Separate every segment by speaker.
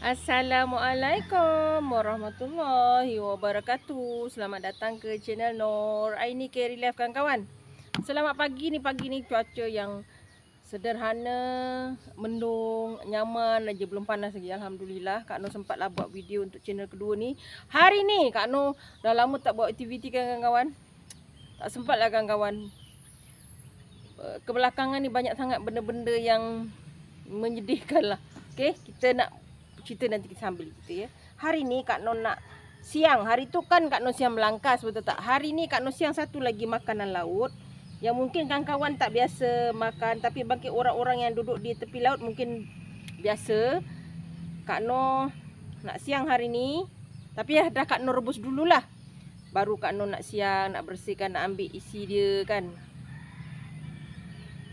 Speaker 1: Assalamualaikum warahmatullahi wabarakatuh. Selamat datang ke channel Nur Aini Carry Life kawan-kawan. Selamat pagi ni cuaca yang sederhana, mendung, nyaman aja, belum panas lagi. Alhamdulillah Kak Nur sempatlah buat video untuk channel kedua ni. Hari ni Kak Nur dah lama tak buat aktiviti kawan-kawan. Tak sempat lah kawan-kawan. Kebelakangan ni banyak sangat benda-benda yang menyedihkan lah. Okay, kita nak cerita nanti kita sambil kita ya. Hari ni Kak Non nak siang. Hari tu kan Kak Non siang melangkas, betul tak? Hari ni Kak Non siang satu lagi makanan laut yang mungkin kawan-kawan tak biasa makan, tapi bagi orang-orang yang duduk di tepi laut mungkin biasa. Kak Non nak siang hari ni, tapi dah Kak Non rebus dululah. Baru Kak Non nak siang, nak bersihkan, nak ambil isi dia kan.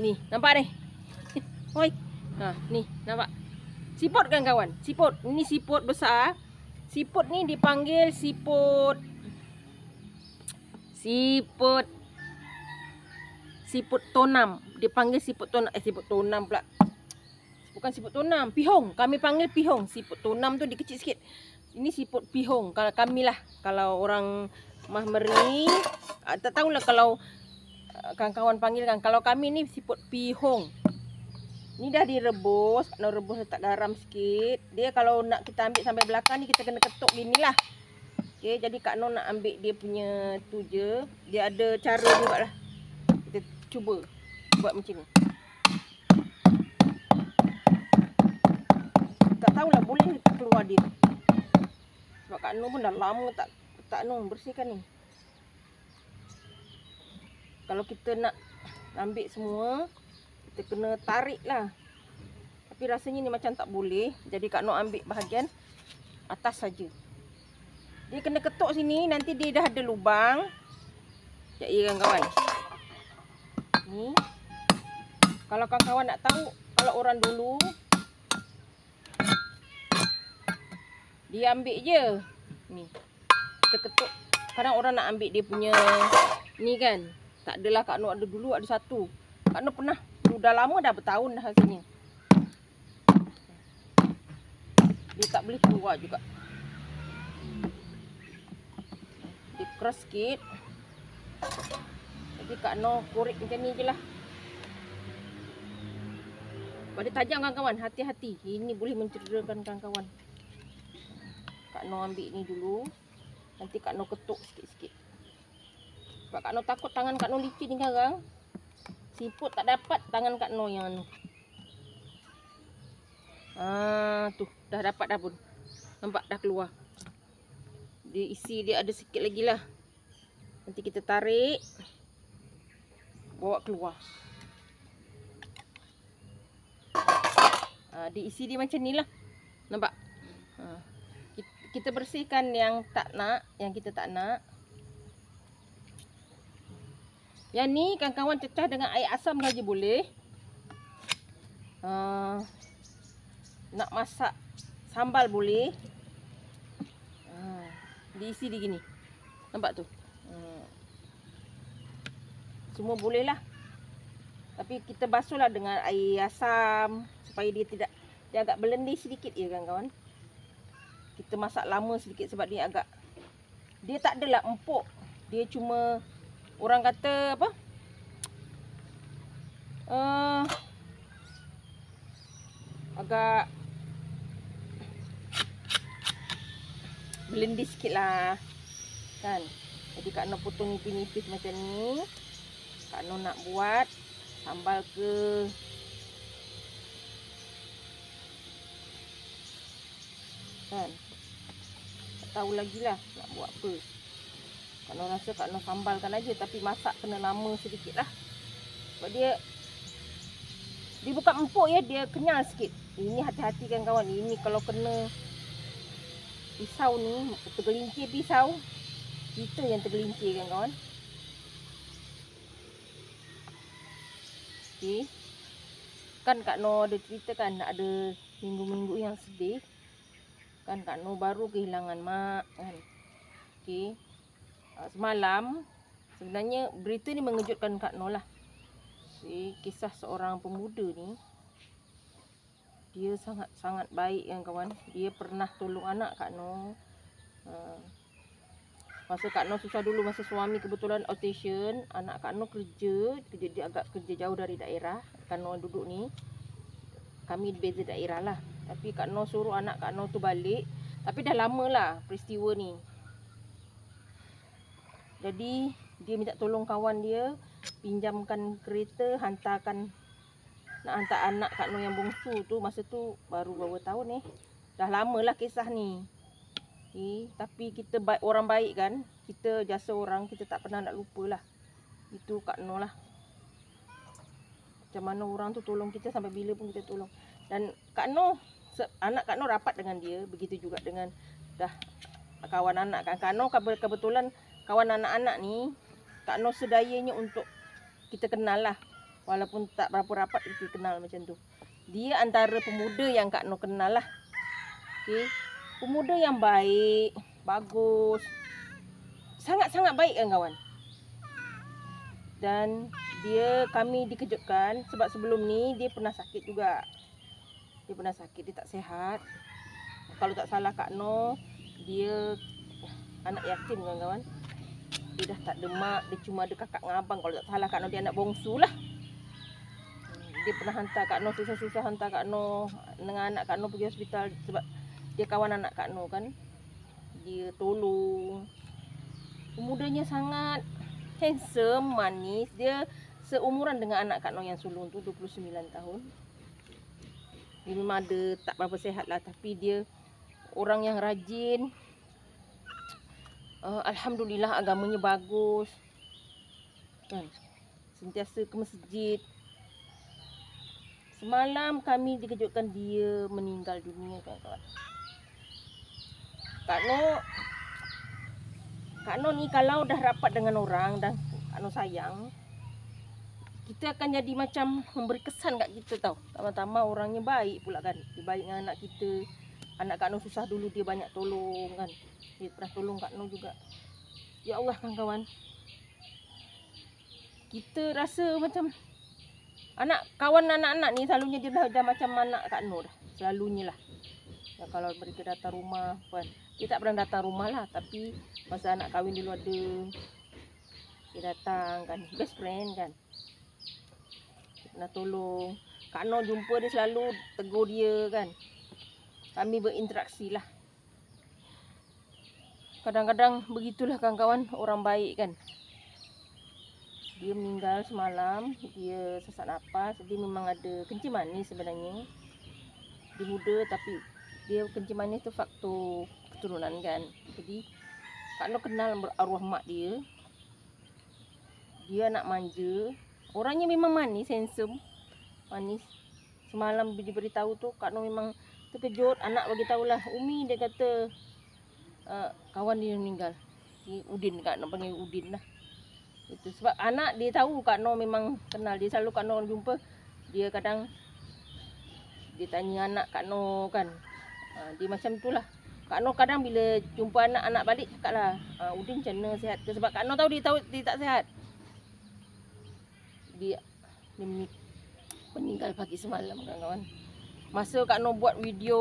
Speaker 1: Ni, nampak ni? Hoi. Ha, ni, nampak? Siput kan kawan? Siput. Ini siput besar. Siput ni dipanggil siput tonam. Dipanggil siput tonam. Siput tonam pula. Bukan siput tonam, pihong. Kami panggil pihong. Siput tonam tu dia kecil sikit. Ini siput pihong. Kalau kami lah. Kalau orang Mahmeri, tak tahulah kalau kawan-kawan panggil kan. Kalau kami ni siput pihong. Ni dah direbus, nak rebus letak garam sikit. Dia kalau nak kita ambil sampai belakang ni kita kena ketuk gini lah. Okey, jadi Kak Non nak ambil dia punya tu je. Dia ada cara juga lah. Kita cuba buat macam ni. Tak tahulah boleh tak keluar dia. Sebab Kak Non pun dah lama tak Non bersihkan ni. Kalau kita nak ambil semua, kita kena tarik lah. Tapi rasanya ni macam tak boleh. Jadi Kak Nok ambil bahagian atas saja. Dia kena ketuk sini. Nanti dia dah ada lubang. Sekejap ya kawan-kawan. Ni. Kalau kawan-kawan nak tahu, kalau orang dulu, dia ambil je. Ni. Kita ketuk. Kadang orang nak ambil dia punya ni kan. Tak adalah Kak Nok ada dulu, ada satu. Kak Nok pernah. Dah lama dah, bertahun dah rasanya. Dia tak boleh keluar juga. Dia keras sikit. Jadi Kak Noh korek macam ni je lah. Pada tajam kawan-kawan, hati-hati. Ini boleh mencederakan kawan-kawan. Kak Noh ambil ni dulu. Nanti Kak Noh ketuk sikit-sikit. Sebab Kak Noh takut tangan Kak Noh licin ni sekarang. Siput tak dapat tangan Kak Noh yang anu. Tu dah dapat dah pun. Nampak dah keluar. Dia isi dia ada sikit lagi lah. Nanti kita tarik. Bawa keluar. Dia isi dia macam ni lah. Nampak? Kita bersihkan yang tak nak, yang kita tak nak. Yang ni kawan-kawan cecah dengan air asam saja boleh. Nak masak sambal boleh. Diisi di gini. Nampak tu? Semua boleh lah. Tapi kita basuhlah dengan air asam supaya dia tidak, dia agak berlendir sedikit ya kawan-kawan. Kita masak lama sedikit sebab dia agak, dia tak adalah empuk. Dia cuma orang kata apa? Agak berlendir sikit lah. Kan? Jadi Kak Noh potong nipis-nipis macam ni. Kak Noh nak buat sambal ke. Kan? Tak tahu lagi lah nak buat apa. Kak Noh rasa Kak Noh sambalkan aja, tapi masak kena lama sedikit lah. Sebab dia bukan empuk ya, dia kenyal sikit. Ini hati-hati kan kawan. Ini kalau kena pisau ni, tergelincir pisau, kita yang tergelincir kan kawan. Okey. Kan Kak Noh ada cerita kan, ada minggu-minggu yang sedih. Kan Kak Noh baru kehilangan mak kan. Okey. Semalam sebenarnya berita ni mengejutkan Kak Noh lah. Kisah seorang pemuda ni Dia sangat-sangat baik kan kawan. Dia pernah tolong anak Kak Noh. Masa Kak Noh susah dulu, masa suami kebetulan outstation, anak Kak Noh kerja dia agak kerja jauh dari daerah. Kak Noh duduk ni, kami beza daerah lah. Tapi Kak Noh suruh anak Kak Noh tu balik. Tapi dah lama lah peristiwa ni. Jadi dia minta tolong kawan dia pinjamkan kereta, nak hantar anak Kak Noh yang bongsu tu. Masa tu baru berapa tahun dah lama lah kisah ni. Tapi kita orang baik kan, kita jasa orang, kita tak pernah nak lupa lah. Itu Kak Noh lah. Macam mana orang tu tolong kita, sampai bila pun kita tolong. Dan Kak Noh, anak Kak Noh rapat dengan dia. Begitu juga dengan kawan anak kan. Kak Noh kebetulan kawan anak-anak ni, Kak Noh sedayanya untuk kita kenal lah. Walaupun tak berapa rapat, kita kenal macam tu. Dia antara pemuda yang Kak Noh kenal lah. Pemuda yang baik, bagus. Sangat-sangat baik kan kawan. Dan kami dikejutkan sebab sebelum ni dia pernah sakit juga. Dia pernah sakit, dia tak sihat. Kalau tak salah Kak Noh, dia anak yatim kan kawan. Dia dah tak ada mak, dia cuma ada kakak dengan abang. Kalau tak salah Kak Noh dia anak bongsu lah. Dia pernah hantar Kak Noh, susah-susah hantar Kak Noh dengan anak Kak Noh pergi hospital sebab dia kawan anak Kak Noh kan. Dia tolong. Pemudanya sangat handsome, manis. Dia seumuran dengan anak Kak Noh yang sulung tu, 29 tahun. Dia memang ada tak berapa sihat lah, tapi dia orang yang rajin. Alhamdulillah agamanya bagus kan. Sentiasa ke masjid. Semalam kami dikejutkan dia meninggal dunia kan kawan. Kak Noh ni kalau dah rapat dengan orang dan Kak Noh sayang, kita akan jadi macam memberi kesan kat kita tau. Tama-tama orangnya baik pula kan. Dia baik dengan anak kita. Anak Kak Noh susah dulu dia banyak tolong kan. Dia pernah tolong Kak Noh juga. Ya Allah kawan-kawan. Kita rasa macam kawan anak-anak ni selalunya dia dah macam anak Kak Noh dah. Selalunya lah. Ya, kalau mereka datang rumah kan. Dia tak pernah datang rumah lah. Tapi masa anak kahwin dulu ada. Dia datang kan. Best friend kan. Dia pernah tolong. Kak Noh jumpa dia selalu tegur dia kan. Kami berinteraksi lah. Kadang-kadang begitulah kawan-kawan, orang baik kan. Dia meninggal semalam, dia sesak nafas. Dia memang ada kencing manis sebenarnya. Dia muda tapi dia kencing manis tu faktor keturunan kan. Jadi Kak Noh kenal arwah mak dia. Dia anak manja. Orangnya memang manis, handsome. Manis. Semalam diberitahu tu Kak Noh memang terkejut. Anak bagi tahulah, Umi dia kata kawan dia meninggal. Udin, Kak Noh panggil Udin lah. Itu sebab anak dia tahu Kak Noh memang kenal. Dia selalu Kak Noh jumpa, dia kadang dia tanya anak Kak Noh kan. Dia macam itulah. Kak Noh kadang bila jumpa anak-anak balik cakaplah, Udin macam mana, sihat ke? Sebab Kak Noh tahu dia tak sihat. Dia meninggal pagi semalam kawan-kawan. Masa Kak Noh buat video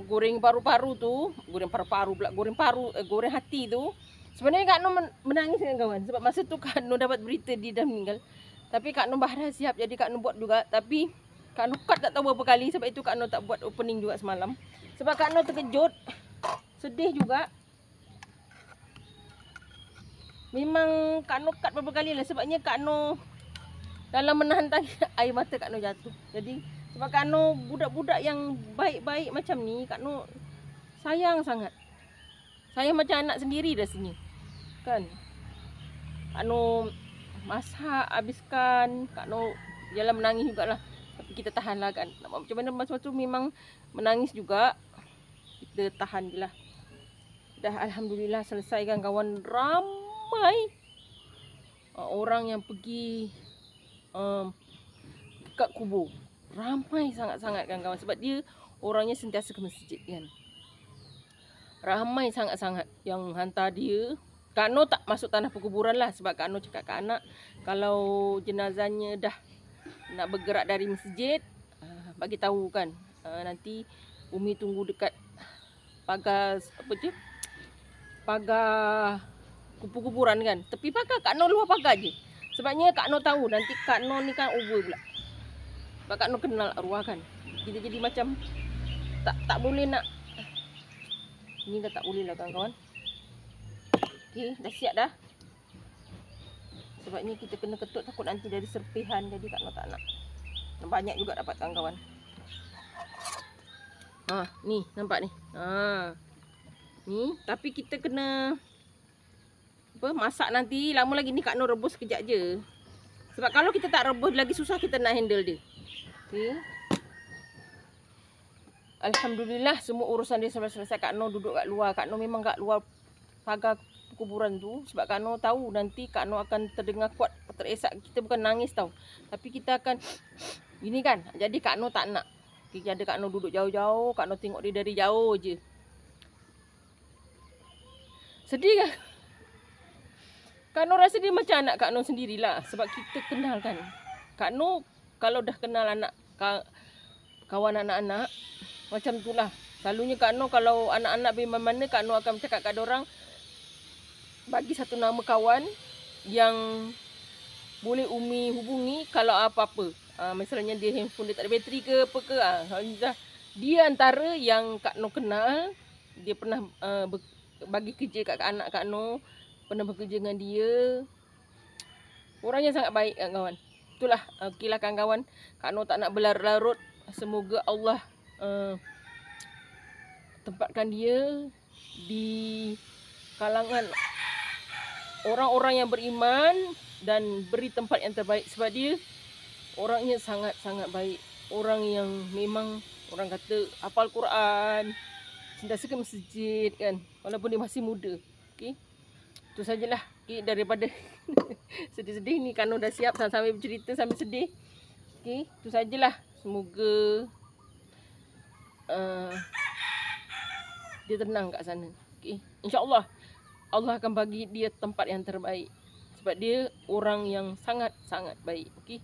Speaker 1: goreng paru-paru tu, goreng hati tu, sebenarnya Kak Noh menangis kan kawan. Sebab masa tu Kak Noh dapat berita dia dah meninggal. Tapi Kak Noh bahagia siap, jadi Kak Noh buat juga. Tapi Kak Noh cut tak tahu berapa kali. Sebab itu Kak Noh tak buat opening juga semalam. Sebab Kak Noh terkejut, sedih juga. Memang Kak Noh cut berapa kali lah. Sebabnya Kak Noh dalam menahan tangis, air mata Kak Noh jatuh. Jadi sebab Kak Noh budak-budak yang baik-baik macam ni, Kak Noh sayang sangat. Sayang macam anak sendiri rasanya. Kan? Kak Noh masak, habiskan. Kak Noh jalan menangis jugalah. Tapi kita tahan lah kan. Macam mana masa tu memang menangis juga. Kita tahan je lah. Dah Alhamdulillah selesai kan kawan. Ramai orang yang pergi kat kubur. Ramai sangat-sangat kan kawan. Sebab dia orangnya sentiasa ke masjid kan. Ramai sangat-sangat yang hantar dia. Kak Noh tak masuk tanah perkuburan lah. Sebab Kak Noh cakap kat anak, kalau jenazahnya dah nak bergerak dari masjid, bagi tahu kan. nanti Umi tunggu dekat pagar apa je? Pagar kuburan kan. Tepi pagar Kak Noh luar pagar je. Sebabnya Kak Noh tahu nanti Kak Noh ni kan over pula. Sebab Kak Noh kenal arwah kan. Kita jadi macam tak boleh nak. Ni dah tak boleh lah kawan-kawan. Okey, dah siap dah. Sebabnya kita kena ketut takut nanti dari serpihan, jadi Kak Noh tak nak. Banyak juga dapat kawan-kawan. Ni nampak ni. Ni tapi kita kena masak nanti lama lagi. Ni Kak Noh rebus kejap je. Sebab kalau kita tak rebus lagi susah kita nak handle dia. Okey. Alhamdulillah semua urusan dia selesai. Kak Noh duduk kat luar. Kak Noh memang kat luar pagar kuburan tu sebab Kak Noh tahu nanti Kak Noh akan terdengar kuat teresak. Kita bukan nangis tau, tapi kita akan ini kan. Jadi Kak Noh tak nak. Jadi Kak Noh duduk jauh-jauh. Kak Noh tengok dia dari jauh je. Sedih kan? Kak Noh rasa dia macam anak Kak Noh sendirilah. Sebab kita kenal kan. Kak Noh kalau dah kenal anak kawan anak-anak macam itulah. Selalunya Kak Noh kalau anak-anak pergi mana-mana, Kak Noh akan cakap kat orang bagi satu nama kawan yang boleh Umi hubungi kalau apa-apa. Misalnya dia handphone dia tak ada bateri ke apa ke. Dia antara yang Kak Noh kenal. Dia pernah bagi kerja kat anak Kak Noh. Pernah bekerja dengan dia. Orangnya sangat baik kawan-kawan. Itulah okeylah kawan-kawan. Kak Noh tak nak berlarut-larut. Semoga Allah tempatkan dia di kalangan orang-orang yang beriman dan beri tempat yang terbaik. Sebab dia orangnya sangat-sangat baik. Orang yang memang orang kata hafal Quran, sentiasa ke masjid kan, walaupun dia masih muda. Okey. Itu sajalah. Okey, daripada sedih-sedih ni Kak Noh dah siap sambil bercerita sambil sedih. Okey, itu sajalah. Semoga dia tenang kat sana. Okey, insya-Allah Allah akan bagi dia tempat yang terbaik. Sebab dia orang yang sangat-sangat baik. Okey.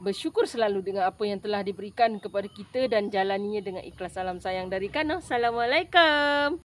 Speaker 1: Bersyukur selalu dengan apa yang telah diberikan kepada kita dan jalaninya dengan ikhlas. Salam sayang dari Kak Noh. Assalamualaikum.